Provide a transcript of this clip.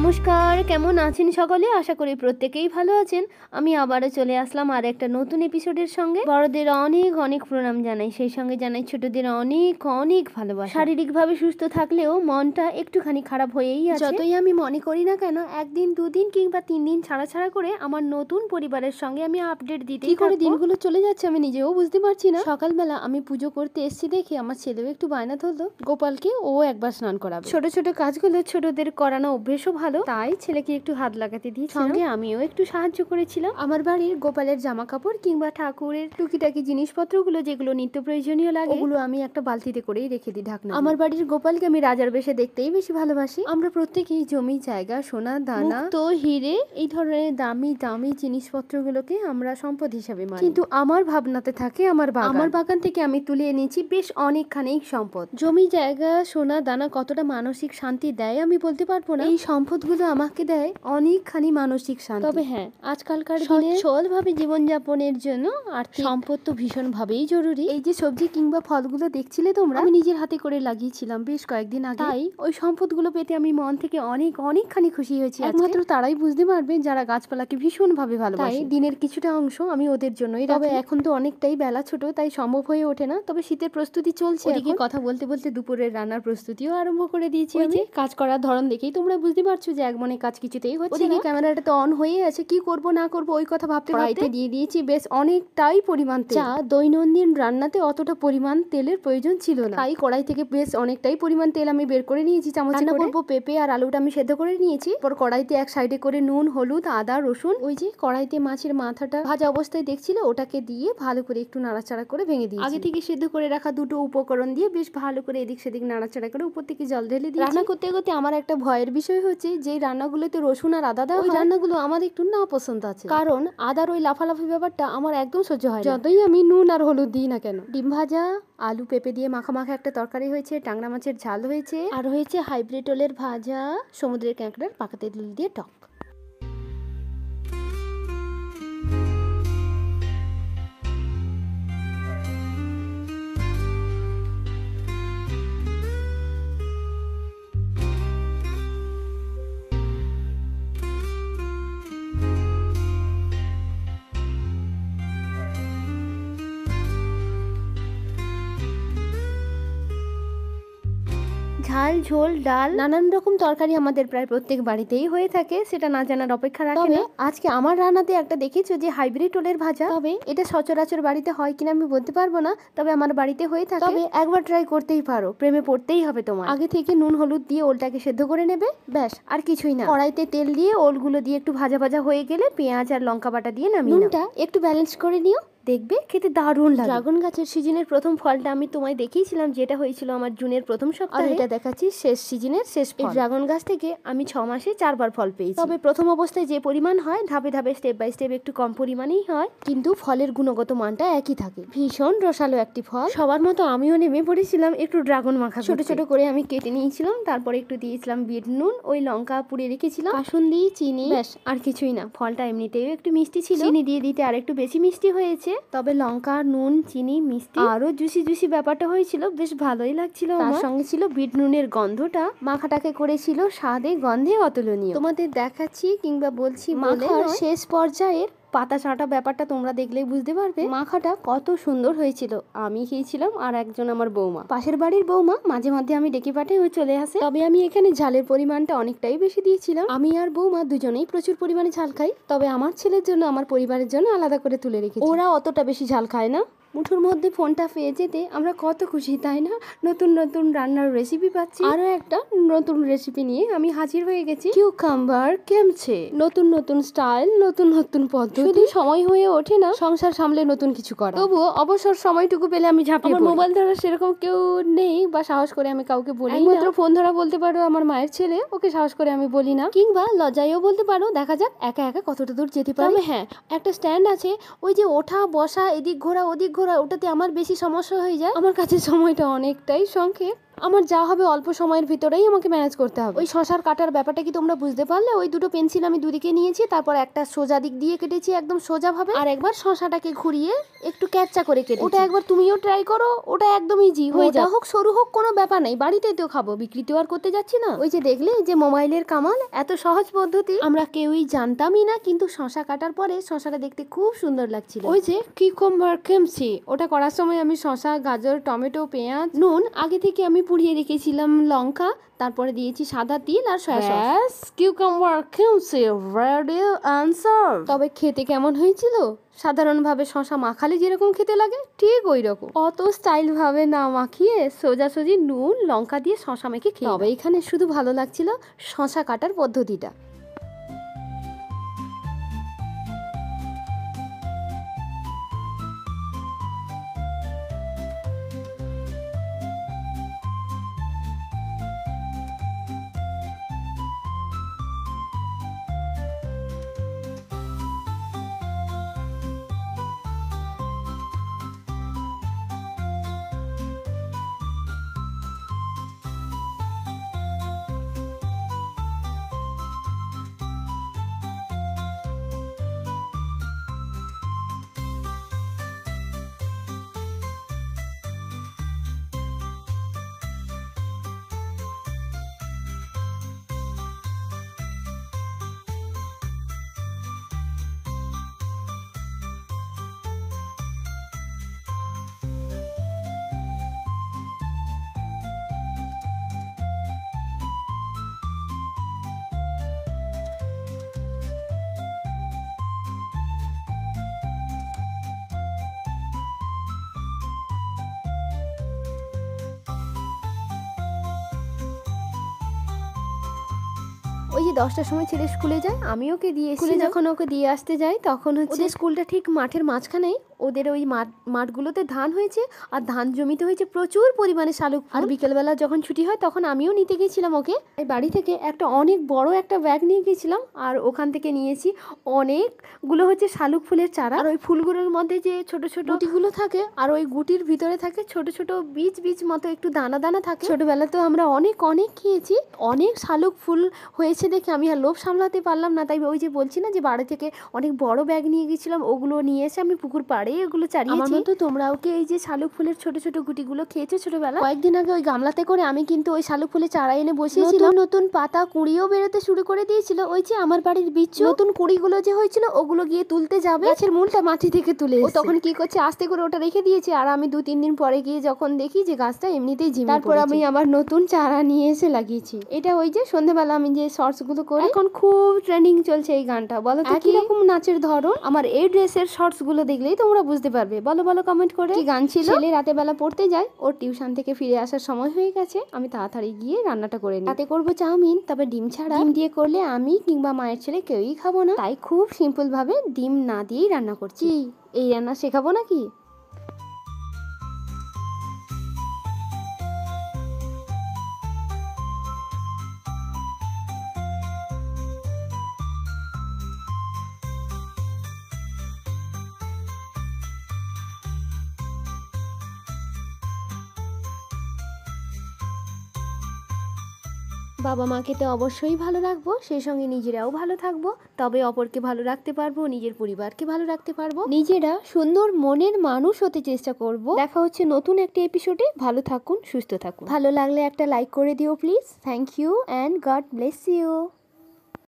নমস্কার, কেমন আছেন সকলে? আশা করি প্রত্যেকেই ভালো আছেন। আমি আবারও চলে আসলাম আর একটা নতুন এপিসোডের সঙ্গে। বড়দের অনেক অনেক প্রণাম জানাই, সেই সঙ্গে জানাই ছোটদের অনেক অনেক ভালোবাসা। শারীরিকভাবে সুস্থ থাকলেও মনটা একটুখানি খারাপ হয়েই আছে। যতই আমি মনে করি না কেন, একদিন দুদিন কিংবা 3 দিন ছাড়া ছাড়া করে আমার নতুন পরিবারের সঙ্গে আমি আপডেট দিতে কি করে দিনগুলো চলে যাচ্ছে আমি নিজেও বুঝতে পারছি না। সকালবেলা আমি পুজো করতে এসেছি দেখে আমার ছেলেও একটু বায়না ধরলো গোপালকে ও একবার স্নান করাবে। ছোট ছোট কাজগুলো ছোটদের করানো অভ্যেসও ভালো, তাই ছেলেকে একটু হাত লাগাতে দিয়েছি, সঙ্গে আমিও একটু সাহায্য করেছিলাম। আমার বাড়ির গোপালের জামা কাপড় কিংবা ঠাকুরের টুকিটাকি জিনিসপত্রগুলো যেগুলো নিত্য প্রয়োজনীয় লাগে ওগুলো আমি একটা বালতিতে করেই রেখে দিই ঢাকনা। আমার বাড়ির গোপালকে আমি রাজার বেশে দেখতেই বেশি ভালোবাসি। আমরা প্রত্যেকেই জমি জায়গা, সোনা দানা, তো হিরে, এই ধরনের দামি দামি জিনিসপত্রগুলোকে আমরা সম্পদ হিসাবে মানি, কিন্তু আমার ভাবনাতে থাকে আমার বাগান থেকে আমি তুলে এনেছি বেশ অনেকখানি সম্পদ। জমি জায়গা, সোনা দানা কতটা মানসিক শান্তি দেয় আমি বলতে পারবো না। এই সম্পদগুলো আমাকে দেয় অনেকখানি মানসিক শান্তি। তবে হ্যাঁ, আজকালকার দিনে সহজভাবে জীবনযাপনের জন্য আর্থিক সম্পদ তো ভীষণ ভাবেই জরুরি। এই যে সবজি কিংবা ফলগুলো দেখছিলে তোমরা, আমি নিজের হাতে করে লাগিয়েছিলাম বেশ কয়েকদিন আগে, তাই ওই সম্পদগুলো পেতে আমি মন থেকে অনেকখানি খুশি হয়েছি। একমাত্র তারাই বুঝতে পারবে যারা গাছপালাকে ভীষণ ভাবে ভালোবাসে। তাই দিনের কিছুটা অংশ আমি ওদের জন্যই রাখি। তবে এখন তো অনেকটাই বেলা ছোট, তাই সম্ভব হয়ে ওঠে না। তবে শীতের প্রস্তুতি চলছে। ওদিকে কথা বলতে বলতে দুপুরের রান্নার প্রস্তুতিও আরম্ভ করে দিয়েছি। আমি কাজ করার ধরন দেখেই তোমরা বুঝতে পারছো যে এক মনে কাজ কিছুতেই হচ্ছে না। ক্যামেরাটা তো অন হয়ে আছে, কি করব না করব ওই কথা ভাবতে ভাবতে দিয়ে দিয়েছি বেশ অনেকটাই পরিমাণ তেল। দৈনন্দিন রান্নাতে অতটা পরিমাণ তেলের প্রয়োজন ছিল না, তাই কড়াই থেকে বেশ অনেকটাই পরিমাণ তেল আমি বের করে নিয়েছি। চামচে রান্না করব পেঁপে আর আলুটা আমি সেদ্ধ করে নিয়েছি। পর কড়াইতে এক সাইডে করে নুন, হলুদ, আদা, রসুন, ওই যে কড়াইতে মাছের মাথাটা ভাজা অবস্থায় দেখছিল ওটাকে দিয়ে ভালো করে একটু নাড়াচাড়া করে ভেঙে দিয়েছি। আগে থেকে সেদ্ধ করে রাখা দুটো উপকরণ দিয়ে বেশ ভালো করে এদিক সেদিক নাড়াচাড়া করে উপর থেকে জল ঢেলে দিই। রান্না করতে করতে আমার একটা ভয়ের বিষয় হচ্ছে, যে রান্নাগুলোতে রসুন আর আদা দেওয়া, ওই রান্নাগুলো আমার একটু না পছন্দ আছে, কারণ আদার ওই লাফালাফি ব্যাপারটা আমার একদম সহ্য হয় না, যতই আমি নুন আর হলুদ দিই না কেন। ডিম ভাজা, আলু পেঁপে দিয়ে মাখা মাখা একটা তরকারি হয়েছে, টাংরা মাছের ঝাল হয়েছে, আর হয়েছে হাইব্রিড ওলের ভাজা, সমুদ্রের কাঁকড়ার পাকা তেঁতুল দিয়ে টক। ঝাল, ঝোল, ডাল, নানান রকম তরকারি আমাদের প্রায় প্রত্যেক বাড়িতেই হয়ে থাকে, সেটা না জানার অপেক্ষা রাখে না। আজকে আমার রান্নাতে একটা দেখেছো যে হাইব্রিড ওলের ভাজা, তবে এটা সচরাচর বাড়িতে হয় কিনা আমি বলতে পারবো না, তবে আমার বাড়িতে হয়ে থাকে। তবে একবার ট্রাই করতেই পারো, প্রেমে পড়তেই হবে তোমার। আগে থেকে নুন হলুদ দিয়ে ওলটাকে সেদ্ধ করে নেবে, ব্যাস আর কিছুই না। কড়াইতে তেল দিয়ে ওলগুলো দিয়ে একটু ভাজা ভাজা হয়ে গেলে পেঁয়াজ আর লঙ্কা বাটা দিয়ে নামিয়ে নুনটা একটু ব্যালেন্স করে নিও, দেখবে খেতে দারুণ লাগে। ড্রাগন গাছের সিজনের প্রথম ফলটা আমি তোমায় দেখিয়েছিলাম, যেটা হয়েছিল আমার জুনের প্রথম সপ্তাহে। এটা দেখাচ্ছি শেষ সিজনের শেষ ফল। এই ড্রাগন গাছ থেকে আমি 6 মাসে 4 বার ফল পেয়েছি। তবে প্রথম অবস্থায় যে পরিমাণ হয়, ধাপে ধাপে স্টেপ বাই স্টেপ একটু কম পরিমাণেই হয়, কিন্তু ফলের গুণগত মানটা একই থাকে। ভীষণ রসালো একটি ফল। সবার মতো আমিও নেমে পড়েছিলাম একটু ড্রাগন মাখা। ছোট ছোট করে আমি কেটে নিয়েছিলাম, তারপরে একটু দিয়েছিলাম বিট নুন, ওই লঙ্কা পুড়ে রেখেছিলাম, কাসুন্দি, চিনি, ব্যাস আর কিছুই না। ফলটা এমনিতেও একটু মিষ্টি ছিল, চিনি দিয়ে দিতে আর একটু বেশি মিষ্টি হয়েছে। তবে লঙ্কা, নুন, চিনি, মিষ্টি আরো জুসি জুসি ব্যাপারটা হয়েছিল, বেশ ভালোই লাগছিল। তার সঙ্গে ছিল বিট নুনের গন্ধটা, মাখাটাকে করেছিল স্বাদে গন্ধে অতুলনীয়। তোমাদের দেখাচ্ছি কিংবা বলছি, মাখার শেষ পর্যায়ের পাতা চাটা ব্যাপারটা তোমরা দেখলেই বুঝতে পারবে মাখাটা কত সুন্দর হয়েছিল। আমি খেয়েছিলাম আর একজন আমার বৌমা, পাশের বাড়ির বৌমা, মাঝে মধ্যে আমি ডেকে পাঠাই, ও চলে আসে। তবে আমি এখানে ঝালের পরিমাণটা অনেকটাই বেশি দিয়েছিলাম। আমি আর বৌমা দুজনেই প্রচুর পরিমাণে ঝাল খাই, তবে আমার ছেলের জন্য, আমার পরিবারের জন্য আলাদা করে তুলে রেখেছি। ওরা অতটা বেশি ঝাল খায় না। মুঠোর মধ্যে ফোনটা পেয়ে যেতে আমরা কত খুশি, তাই না? নতুন নতুন রান্নার রেসিপি পাচ্ছি। আরো একটা নতুন রেসিপি নিয়ে আমি হাজির হয়ে গেছি, কিউকাম্বার কেমচে। নতুন নতুন স্টাইল, নতুন নতুন পদ্ধতি। শুধু সময় হয়ে ওঠে না সংসার সামলে নতুন কিছু করা, তবুও অবসর সময়টুকু পেলে আমি ঝাঁপিয়ে পড়ি। মোবাইল ধরা সেরকম কেউ নেই, বা সাহস করে আমি কাউকে বলি না। মাত্র ফোন ধরা বলতে পারো আমার মায়ের ছেলে, ওকে সাহস করে আমি বলি না, কিংবা লজ্জায়ও বলতে পারো। দেখা যাক একা একা কতটা দূর যেতে পারি। তবে হ্যাঁ, একটা স্ট্যান্ড আছে, ওই যে ওঠা বসা, এদিক ঘোরা ওদিক ঘোরা, ওটাতে আমার বেশি সমস্যা হয়ে যায়। আমার কাছে সময়টা অনেকটাই সংক্ষেপ, আমার যা হবে অল্প সময়ের ভিতরেই আমাকে ম্যানেজ করতে হবে। ওই শশার কাটার ব্যাপারটা কি তোমরা বুঝতে পারলে? ওই দুটো পেন্সিল আমি দুদিকে নিয়েছি, তারপর একটা সোজা দিক দিয়ে কেটেছি একদম সোজা ভাবে, আর একবার শশাটাকে ঘুরিয়ে একটু ক্যাচা করে কেটেছি। ওটা একবার তুমিও ট্রাই করো, ওটা একদম ইজি হয়ে যায়। হোক সরু হোক কোনো ব্যাপার নাই, বাড়িতেই তো খাবো, বিক্রিতে আর করতে যাচ্ছি না। ওই যে দেখলে যে মোবাইলের কামাল, এত সহজ পদ্ধতি আমরা কেউই জানতামই না, কিন্তু শশা কাটার পরে শশাটা দেখতে খুব সুন্দর লাগছিল। ওই যে কিউকাম্বার কিমচি, ওটা করার সময় আমি শশা, গাজর, টমেটো, পেঁয়াজ, নুন আগে থেকে আমি পুড়িয়ে রেখেছিলাম, লঙ্কা, তারপরে দিয়েছি সাদা তিল আর soya sauce. Cucumber kimchi ready answer. তবে খেতে কেমন হয়েছিল? সাধারণভাবে শশা মাখালে যেরকম খেতে লাগে ঠিক ওই রকম, অত স্টাইল ভাবে না মাখিয়ে সোজাসুজি নুন লঙ্কা দিয়ে শশা মেখে খেয়ে। তবে এখানে শুধু ভালো লাগছিল শশা কাটার পদ্ধতিটা। ওই যে 10টার সময় ছেলে স্কুলে যায়, আমি ওকে দিয়ে স্কুলে যখন ওকে দিয়ে আসতে যাই তখন হচ্ছে স্কুলটা ঠিক মাঠের মাঝখানেই। ওদের ওই মাঠগুলোতে ধান হয়েছে, আর ধান জমিতে হয়েছে প্রচুর পরিমাণে শালুক। আর বিকেলবেলা যখন ছুটি হয় তখন আমিও নিতে গেছিলাম ওকে। বাড়ি থেকে একটা অনেক বড় একটা ব্যাগ নিয়ে গেছিলাম, আর ওখান থেকে নিয়েছি অনেকগুলো হচ্ছে শালুক ফুলের চারা। আর ওই ফুলগুলোর মধ্যে যে ছোট ছোট গুটিগুলো থাকে, আর ওই গুটির ভিতরে থাকে ছোট ছোট বীজ বীজ মতো একটু দানা দানা থাকে। ছোটবেলাতেও আমরা অনেক খেয়েছি। অনেক শালুক ফুল হয়েছে দেখে আমি আর লোভ সামলাতে পারলাম না, তাই ওই যে বলছি না যে বাড়ি থেকে অনেক বড় ব্যাগ নিয়ে গেছিলাম, ওগুলো নিয়ে এসে আমি পুকুর পাড়ে এগুলো চারিয়েছি। তো তোমরাও কি এই যে শালুক ফুলের ছোট ছোট গুটিগুলো খেয়েছো ছোটবেলা? কয়েকদিন আগে ওই গামলাতে করে আমি কিন্তু ওই শালুক ফুলের চারা এনে বসিয়েছিলাম। নতুন পাতা কুঁড়িও বেরোতে শুরু করে দিয়েছিল। ওই যে আমার বাড়ির বিচ্ছু নতুন কুঁড়িগুলো যে হয়েছিল ওগুলো গিয়ে তুলতে যাবে, গাছের মূলটা মাটি থেকে তুলে ও তখন কি করছে, আস্তে করে ওটা রেখে দিয়েছে। আর আমি 2-3 দিন পরে গিয়ে যখন দেখি যে গাছটা এমনিতেই ঝিমে, তারপর আমি আবার নতুন চারা নিয়ে এসে লাগিয়েছি। এটা ওই যে সন্ধ্যাবেলা আমি যে শর্টস গুলো করি, এখন খুব ট্রেন্ডিং চলছে এই গানটা। বলো তো কি রকম নাচের ধরন? আমার এই ড্রেসের শর্টস গুলো দেখলেই তোমরা বুঝতে পারবে। বলো কমেন্ট করে কি গান ছিল। ছেলে রাতে বেলা পড়তে যায়, ওর টিউশন থেকে ফিরে আসার সময় হয়ে গেছে, আমি তাড়াতাড়ি গিয়ে রান্নাটা করে নিই। রাতে করবো চাউমিন, তবে ডিম ছাড়া। ডিম দিয়ে করলে আমি কিংবা মায়ের ছেলে কেউই খাবো না, তাই খুব সিম্পল ভাবে ডিম না দিয়েই রান্না করছি। এই রান্না শেখাবো নাকি? বাবা মাকে তো অবশ্যই ভালো রাখবো, সেই সঙ্গে নিজেরাও ভালো থাকবো, তবে অপরকে ভালো রাখতে পারবো, নিজের পরিবারকে ভালো রাখতে পারবো, নিজেরা সুন্দর মনের মানুষ হতে চেষ্টা করব। দেখা হচ্ছে নতুন একটা এপিসোডে। ভালো থাকুন, সুস্থ থাকুন। ভালো লাগলে একটা লাইক করে দিও please. Thank you and God bless you.